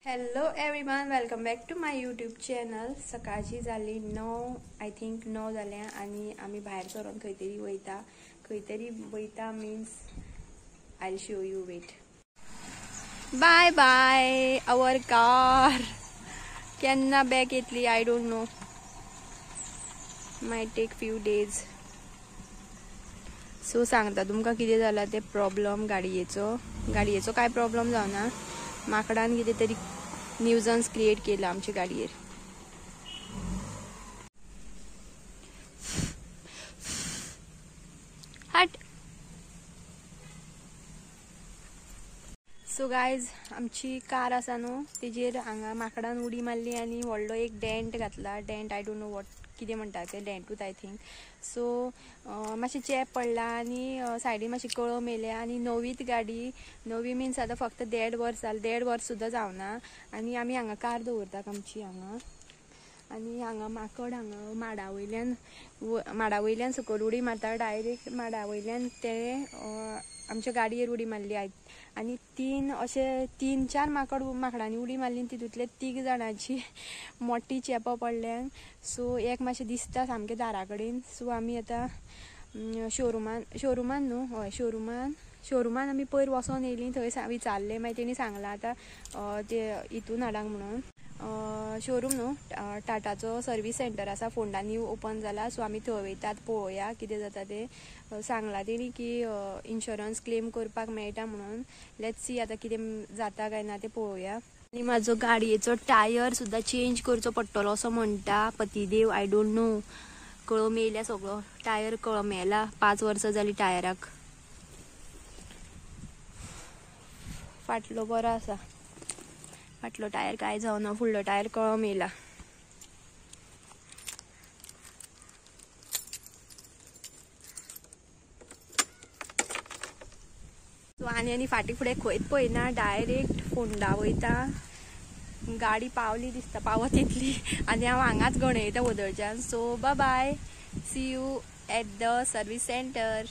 Hello everyone, welcome back to my YouTube channel. सकाळची जाली 9 I think 9 जाल्या आणि आम्ही भायर सरून खंय तरी वयता means I will show you. Wait. Bye bye our car. केन्ना बॅक येतली I don't know. May take few days. So सांगता तुमकां कितें जाला ते प्रॉब्लम गाडयेचो काय प्रॉब्लम जावना. माकडान कितें तरी न्यूजन्स क्रिएट केला आमच्या गाडयेर. हट. सो गायज, आमची कार आसा न्हू, तेजेर हांगा माकडान उडी मारली आनी व्हडलो एक डेंट घातला. Dent I don't know what कितें म्हणटा ते डेंटूच आय थिंक. सो मातशें चेप पडला आनी सायडीन मातशी कळम येयल्या आनी नवीच गाडी. नवी मिन्स आतां फक्त 1.5 वर्स जालें. 1.5 वर्स सुद्दां जावना आनी आमी हांगा कार दवरतात आमची हांगा. आनी हांगा माकड हांगा माडा वयल्यान सकयल उडी मारता. डायरेक्ट माडा वयल्यान ते आमच्या गाडयेर उडी मारली. आनी 3-4 माकडांनी उडी मारली. तितूंतले 3 जाणांची मोठी चेपो पडल्या. सो एक मातशें दिसता सामकें दारा कडेन. सो आमी आतां शोरुमान आमी पयर वचोन येयली. थंय विचारलें, मागीर तेणी सांगलां आतां ते हितून हाडांक म्हणून. शोरूम न्हू, टाटाचो सर्वीस सेंटर आसा, फोंडा न्यू ओपन जाला. सो आमी थंय वयतात, पळोवया कितें जाता ते. सांगलां तेणी की इन्शुरन्स क्लेम करपाक मेळटा म्हणून. लेट्स सी आतां कितें जाता काय ना ते पळोवया. आनी म्हाजो गाडयेचो टायर सुद्दां चेंज करचो पडटलो असो म्हणटा पतीदेव. I don't know. कळम येयल्या सगळो. टायर कळम येयला. 5 वर्सां जाली टायराक. फाटलो बरो आसा. फाटलो टायर काय जावना. फुडलो टायर कळम येयला. आनी फाटी फुडें खंयच पळयना. डायरेक्ट फोंडा वयता. गाडी पावली दिसता, पावत येतली. आनी हांव हांगाच गणयता वदळच्यान. So bye bye. See you at the service centre.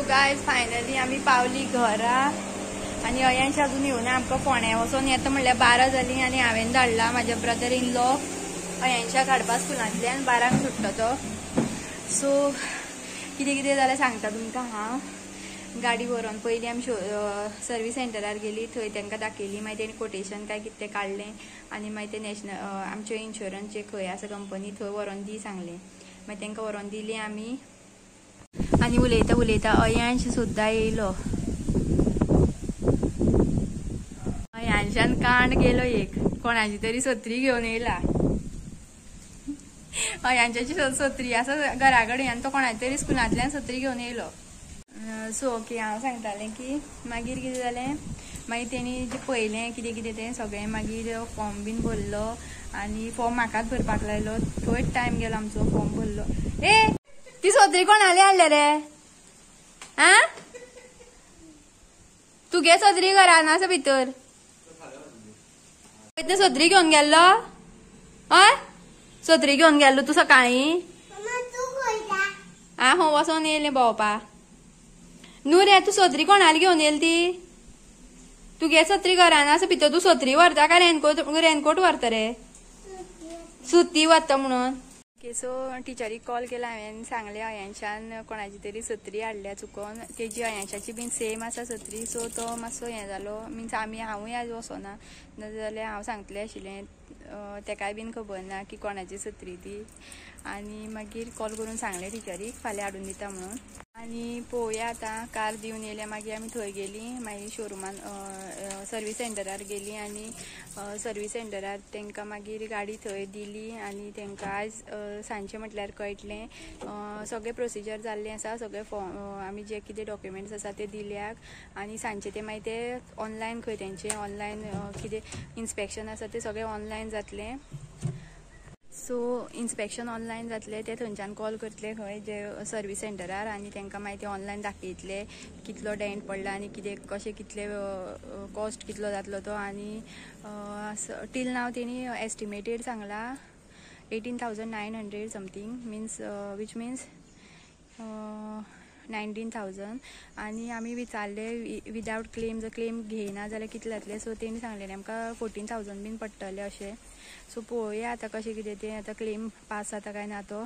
Guys, finally आमी पावली घरा. आनी अयांश अजून येवना. आमकां फोंड्या वचोन येता म्हणल्यार 12 जाली. आनी हांवें धाडला म्हाज्या ब्रदर इन लॉ अयांशाक हाडपा स्कुलांतल्यान. 12 सुट्टा तो. सो कितें जालें सांगता तुमकां हांव. गाडी व्हरोन पयलीं आमी सर्वीस सेंटरार गेली. थंय तांकां दाखयली. मागीर तेणी कोटेशन काय कितें काडलें. आनी मागीर ते नॅशनल आमचे इन्शुरन्सचे खंय आसा कंपनी, थंय व्हरोन दी सांगलें. मागीर तांकां व्हरोन दिली आमी. आनी उलयता अयांश सुद्दां येयलो. अयांशान कांड केलो एक. कोणाची तरी सत्री घेवन येयला. अयांशाची सत्री आसा घरा कडेन आनी तो कोणाची तरी स्कुलांतल्यान सत्री घेवन येयलो. सो ओके, हांव सांगतालें की मागीर कितें जालें. मागीर तेणी जें पळयलें कितें तें सगळें. मागीर फॉर्म बीन भरलो आनी फॉर्म म्हाकाच भरपाक लायलो. थंयच टायम गेलो आमचो. फॉर्म भरलो. ती सत्री कोणाली हाडल्या रे? आ तुगे सत्री घरान आसा भितर? सत्री घेवन गेल्लो? हय, सत्री घेवन गेल्लो तू सकाळी? हो वचोन येयलें भोंवपा. न्हू रे, तू सत्री कोणाली घेवन येयली ती? तुगे सत्री घरान आसा भितर. तू सत्री व्हरता काय रेनकोट व्हरता रे? सुती व्हरता म्हणून. ओके, सो टिचरीक कॉल केला हांवें, सांगलें अयांशान कोणाची तरी सत्री हाडल्या चुकोन, तेजी अयांशाची बीन सेम आसा सत्री. सो तो मातसो हें जालो, मिन्स हांवूय आज वचोना, नाजाल्यार हांव सांगतलें आशिल्लें. तेकाय बीन खबर ना की कोणाची सत्री ती. आनी मागीर कॉल करून सांगलें टिचरीक फाल्यां हाडून दिता म्हणून. आनी पळोवया आतां, कार दिवन येयल्या मागीर आमी थंय गेलीं. मागीर शोरुमान सर्वीस सेंटरार गेलीं आनी सर्वीस सेंटरार तांकां मागीर गाडी थंय दिली. आनी तांकां आयज सांजचें म्हटल्यार कळटलें. सगळें प्रोसिजर जाल्लें आसा, सगळे आमी जे कितें डॉक्युमेंट्स आसा ते दिल्याक. आनी सांजचे ते मागीर ते ऑनलायन खंय तेंचें ऑनलायन कितें इन्स्पेक्शन आसा तें सगळें ऑनलायन जातलें. सो इन्स्पेक्शन ऑनलायन जातलें, ते थंयच्यान कॉल करतले खंय जे सर्वीस सेंटरार. आनी तांकां मागीर ते ऑनलायन दाखयतले कितलो डेंट पडला आनी कशें कितले कॉस्ट कितलो जातलो तो. आनी टील नाव तेणी एस्टिमेटेड सांगला 18,900 समथींग, वीच मिन्स 19,000. आनी आमी विचारले विदावट क्लेम, जर क्लेम घेयना जाल्यार कितले जातले. सो तेणी सांगलेलें आमकां 14,000 बीन पडटले अशें. सो पळोवया आतां कशें कितें तें, आतां क्लेम पास जाता काय ना तो.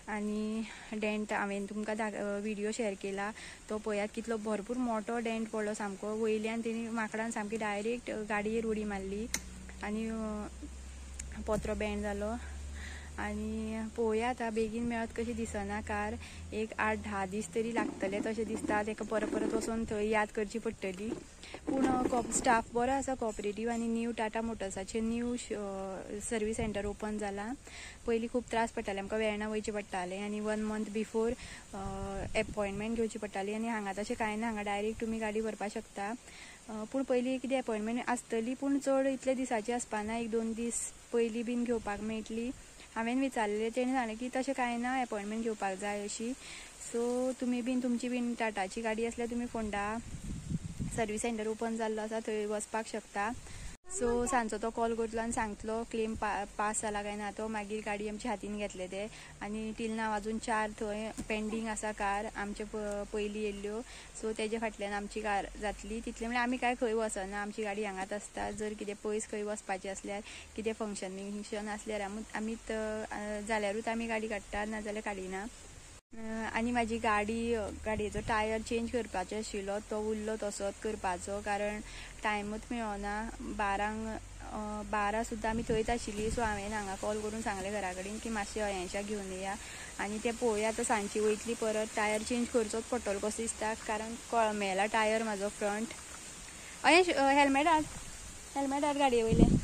आनी डेंट हांवें तुमकां व्हिडिओ शेअर केला तो पळयात, कितलो भरपूर मोठो डेंट पडलो सामको. वयल्यान तेणी माकडान सामकी डायरेक्ट गाडयेर उडी मारली आनी पत्रो बँड जालो. आनी पळोवया आतां, बेगीन मेळत कशी दिसना कार. एक 8-10 दीस तरी लागतले तशें दिसता. ताका परत वचून थंय याद करची पडटली. पूण स्टाफ बरो आसा, कॉपरेटीव. आनी न्यू टाटा मोटर्साचें न्यू सर्वीस सेंटर ओपन जालां. पयलीं खूब त्रास पडटाले, आमकां वेळना वयचें पडटालें आनी 1 मंथ बिफोर एपॉयंटमेंट घेवची पडटाली. आनी हांगा तशें कांय ना, हांगा डायरेक्ट तुमी गाडी व्हरपाक शकता. पूण पयलीं कितें एपॉयंटमेंट आसतली, पूण चड इतले दिसाची आसपाना, 1-2 दीस पयलीं बीन घेवपाक मेळटली. हांवें विचारलें, तेणें सांगलें की तशें कांय ना, एपॉयंटमेंट घेवपाक जाय अशी. सो तुमी बीन तुमची बीन टाटाची गाडी आसल्यार तुमी फोंडा सर्वीस सेंटर ओपन जाल्लो आसा, थंय वचपाक शकता. सो सांजचो तो कॉल करतलो आनी सांगतलो क्लेम पास जाला काय ना तो. मागीर गाडी आमची हातीन घेतले ते. आनी टील नाव अजून 4 थंय पेंडींग आसा कार आमचे पयलीं येयल्ल्यो. सो तेजे फाटल्यान आमची कार जातली तितले. म्हणजे आमी काय खंय वचना, आमची गाडी हांगाच आसता. जर कितें पयस खंय वचपाचें आसल्यार, कितें फंक्शन आसल्यार आमीच जाल्यारूच आमी गाडी काडटा, नाजाल्यार काडिना. आनी म्हाजी गाडयेचो टायर चेंज करपाचो आशिल्लो, तो उरलो तसोच करपाचो, कारण टायमूच मेळना. 12 सुद्दां आमी थंयच आशिल्लीं. सो हांवें हांगा कॉल करून सांगलें घरा कडेन की मातशें अयांशा घेवन येया. आनी ते पळोवया आतां सांजची वयतली परत. टायर चेंज करचोच पडटलो कसो दिसता, कारण कळमेला टायर म्हाजो फ्रंट. अयांश हेल्मेट हाड गाडये वयलें.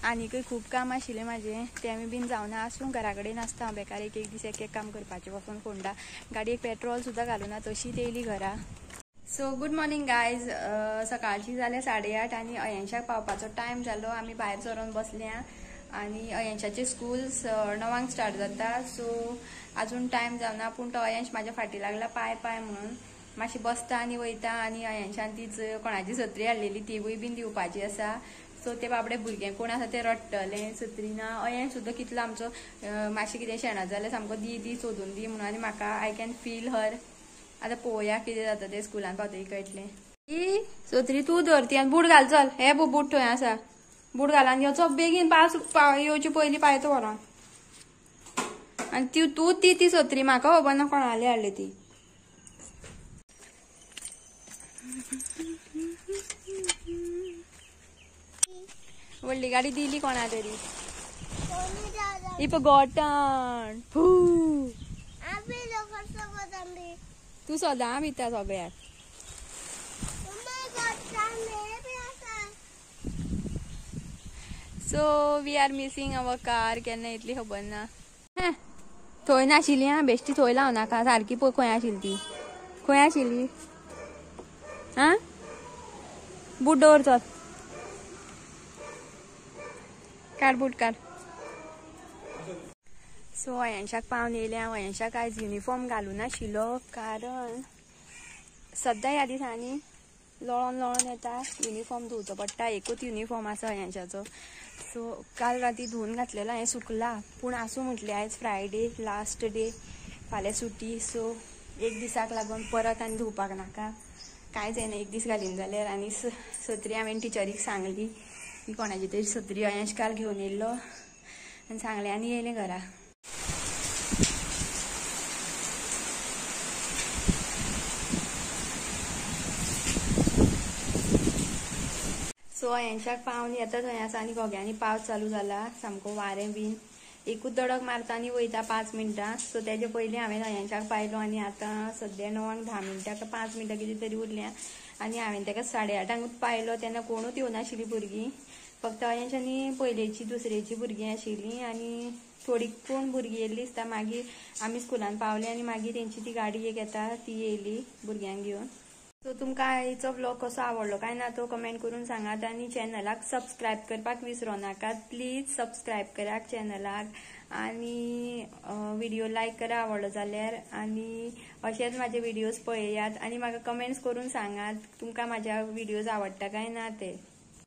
आनीकय खूब काम आशिल्लें म्हाजें, तें बीन जावना. आसूं घरा कडेन आसता हांव बेकार, एक दीस एक काम करपाचें वचून फोंडा. गाडयेक पेट्रोल सुद्दां घालूना, तशीच येयली घरा. So good morning guys. सकाळची जाले 8:30 आनी अयांशाक पावपाचो टायम जालो. आमी भायर सरोन बसल्या आनी अयांशाचे स्कूल्स 9 स्टार्ट जाता. सो आजून टायम जावना, पूण तो अयांश म्हाज्या फाटी लागला पाय म्हणून. मातशी बसता आनी वयता. आनी अयांशान तीच कोणाची सत्री हाडलेली तिवूय बीन दिवपाची आसा. सो ते बाबडे भुरगें कोण आसा ते रडटलें सत्री ना. अयांश सुद्दां कितलो आमचो मातशें कितें शेणाच जाल्यार सामको दी सोदून दी म्हणून. आनी म्हाका आय कॅन फील हर. आतां पळोवया कितें जाता तें, स्कुलान पावतकीर कळटलें. ही सत्री तूं धर ती आनी बूट घाल. चल हे बूट थंय आसा, बूट घाल आनी यो बेगीन. पावस येवचे पयलीं पायतो व्हरोन. आनी तूं ती सत्री म्हाका खबर ना कोणाली हाडली ती. व्हडली गाडी दिली कोणा तरी. इपगोटन तू सदां भिता सगळ्याक. So we are missing our car. केन्ना येतली खबर ना. थंय नाशिल्ली हा, बेश्टी थंय लाव नाका. सारकी पळय खंय आशिल्ली ती. खंय आशिल्ली हा. बूट दवर चल. काड बूट काड. सो अयांशाक पावन येयलें. हांव अयांशाक आयज युनिफॉर्म घालून नाशिल्लो, कारण सद्दां ह्या दिसांनी लोळोन येता. युनिफॉर्म धुवचो पडटा. एकूच युनिफॉर्म आसा अयांशाचो. सो काल राती धुवन घातलेलो हें सुकला. पूण आसूं म्हटलें आयज फ्रायडे लास्ट डे, फाल्यां सुटी. सो एक दिसाक लागून परत आनी धुवपाक नाका. काय जायना एक दीस घालीन जाल्यार आनी सत्री हांवें टिचरीक सांगली की कोणाची तरी सत्री अयंशकाल घेवन येयल्लो आनी सांगलें आनी येयलें घरा. सो अयंशाक पावन येता थंय आसा आनी घोग्यांनी पावस चालू जाला सामको वारें बीन एकूच दडक मारता आनी वयता 5 मिनटां. सो तेजे पयलीं हांवें अयंशाक पायलो आनी आतां सद्या 9:10 काय 5 मिनटां कितें तरी उरल्या आनी हांवें ताका 8:30 पायलो तेन्ना कोणूच येवनाशिल्लीं भुरगीं. फक्त अयंश आनी पयलेची दुसरेची भुरगीं आशिल्लीं आनी थोडी कोण भुरगीं येयल्लीं दिसता. मागीर आमी स्कुलान पावले आनी मागीर तेंची ती गाडी एक येता ती येयली भुरग्यांक घेवन. सो तुमकां आयचो व्लॉग कसो आवडलो काय ना तो कमेंट करून सांगात आनी चॅनलाक सबस्क्रायब करपाक विसरो नाकात. प्लीज सबस्क्रायब करात चॅनलाक आनी व्हिडिओ लायक करा आवडलो जाल्यार आनी अशेंच म्हाजे व्हिडिओज पळयात आनी म्हाका कमेंट्स करून सांगात तुमकां म्हाज्या व्हिडिओज आवडटा काय ना ते.